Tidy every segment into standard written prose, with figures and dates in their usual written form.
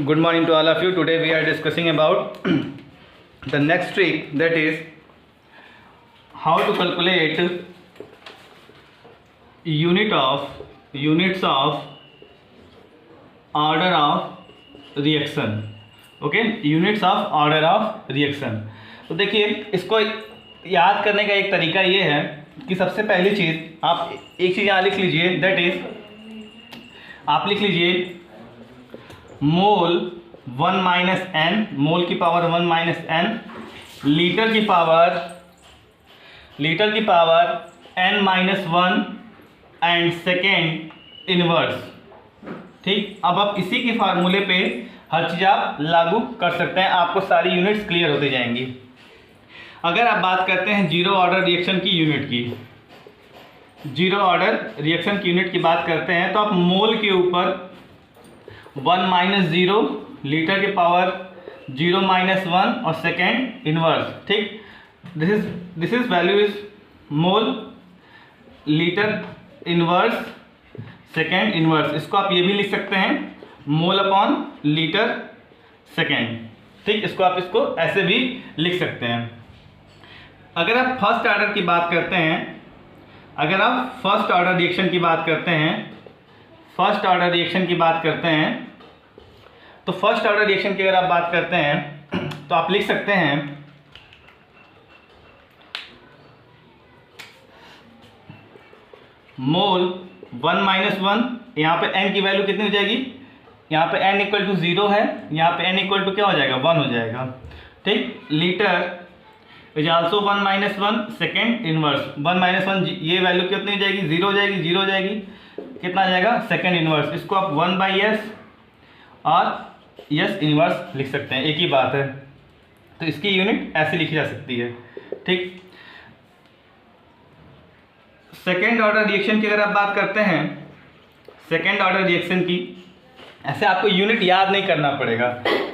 Good morning to all of you. Today we are discussing about the next trick, that is how to calculate units of order of reaction. Okay, units of order of reaction. तो देखिए, इसको याद करने का एक तरीका ये है कि सबसे पहली चीज़ आप एक चीज़ यहाँ लिख लीजिए, दैट इज आप लिख लीजिए मोल 1 माइनस एन, मोल की पावर 1 माइनस एन, लीटर की power n minus 1 and second inverse. ठीक, अब आप इसी के फार्मूले पे हर चीज़ आप लागू कर सकते हैं, आपको सारी यूनिट्स क्लियर होती जाएंगी. अगर आप बात करते हैं जीरो ऑर्डर रिएक्शन की यूनिट की, जीरो ऑर्डर रिएक्शन की यूनिट की बात करते हैं, तो आप मोल के ऊपर 1 माइनस 0, लीटर के पावर 0 माइनस 1 और सेकेंड इनवर्स. ठीक, this is value is mole litre inverse second inverse. इसको आप ये भी लिख सकते हैं मोल अपॉन लीटर सेकेंड. ठीक, इसको आप इसको ऐसे भी लिख सकते हैं. अगर आप फर्स्ट ऑर्डर की बात करते हैं, अगर आप फर्स्ट ऑर्डर रिएक्शन की बात करते हैं, फर्स्ट ऑर्डर रिएक्शन की बात करते हैं, तो फर्स्ट ऑर्डर रिएक्शन की अगर आप बात करते हैं तो आप लिख सकते हैं मोल 1 माइनस 1, यहाँ पे n की वैल्यू कितनी हो जाएगी, यहाँ पे n इक्वल टू 0 है, यहाँ पे n इक्वल टू क्या हो जाएगा, 1 हो जाएगा. ठीक, litre is also 1 minus 1 second inverse. 1 minus 1 ये वैल्यू कितनी हो जाएगी, 0 हो जाएगी, 0 हो जाएगी, कितना आ जाएगा, सेकेंड इनवर्स. इसको आप 1 बाई एस और यस इनवर्स लिख सकते हैं, एक ही बात है. तो इसकी यूनिट ऐसे लिखी जा सकती है. ठीक, सेकेंड ऑर्डर रिएक्शन की अगर आप बात करते हैं, सेकेंड ऑर्डर रिएक्शन की, ऐसे आपको यूनिट याद नहीं करना पड़ेगा,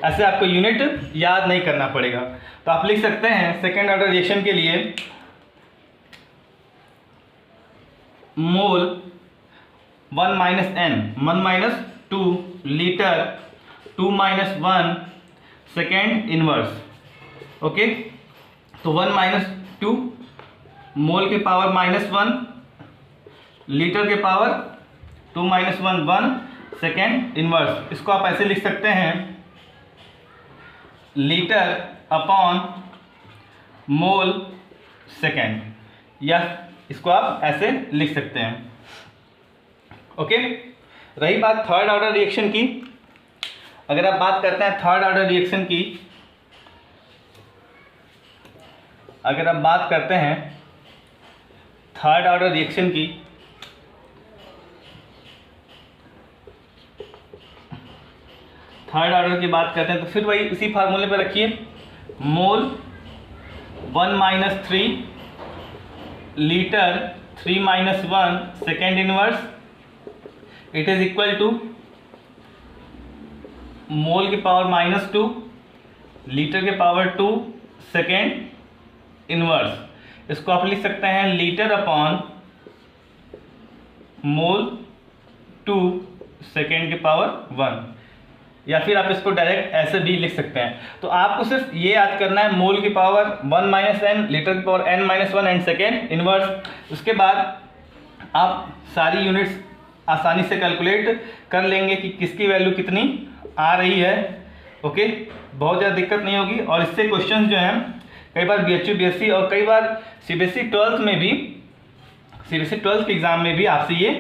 ऐसे आपको यूनिट याद नहीं करना पड़ेगा. तो आप लिख सकते हैं सेकेंड ऑर्डर रिएक्शन के लिए mole 1 minus N, 1 minus 2, litre 2 minus 1 second inverse. Okay, तो 1 माइनस 2, मोल के पावर माइनस 1, लीटर के पावर 2 माइनस 1 1 सेकेंड इनवर्स. इसको आप ऐसे लिख सकते हैं लीटर अपॉन मोल सेकेंड, या इसको आप ऐसे लिख सकते हैं. ओके, रही बात थर्ड ऑर्डर रिएक्शन की. अगर आप बात करते हैं थर्ड ऑर्डर रिएक्शन की, अगर आप बात करते हैं थर्ड ऑर्डर रिएक्शन की, थर्ड ऑर्डर की बात करते हैं, तो फिर वही उसी फार्मूले पर रखिए mole 1 minus 3, litre 3 minus 1 second inverse, it is equal to mole की पावर माइनस 2, लीटर के पावर 2 सेकेंड इनवर्स. इसको आप लिख सकते हैं लीटर अपॉन मोल 2 सेकेंड के पावर 1, या फिर आप इसको डायरेक्ट ऐसे भी लिख सकते हैं. तो आपको सिर्फ ये याद करना है मोल की पावर 1 माइनस एन, लीटर की power n minus 1 and second inverse. उसके बाद आप सारी यूनिट्स आसानी से कैलकुलेट कर लेंगे कि किसकी वैल्यू कितनी आ रही है. ओके, बहुत ज़्यादा दिक्कत नहीं होगी. और इससे क्वेश्चन जो हैं कई बार BHU BSc और कई बार CBSE 12th में भी, CBSE 12th के एग्जाम में भी आपसे ये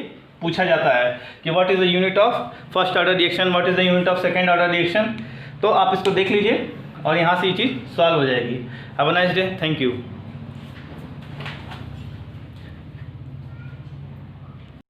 पूछा जाता है कि what is the unit of first order reaction, what is the unit of second order reaction. तो आप इसको देख लीजिए और यहाँ से ये चीज़ सॉल्व हो जाएगी. Have a nice day, thank you.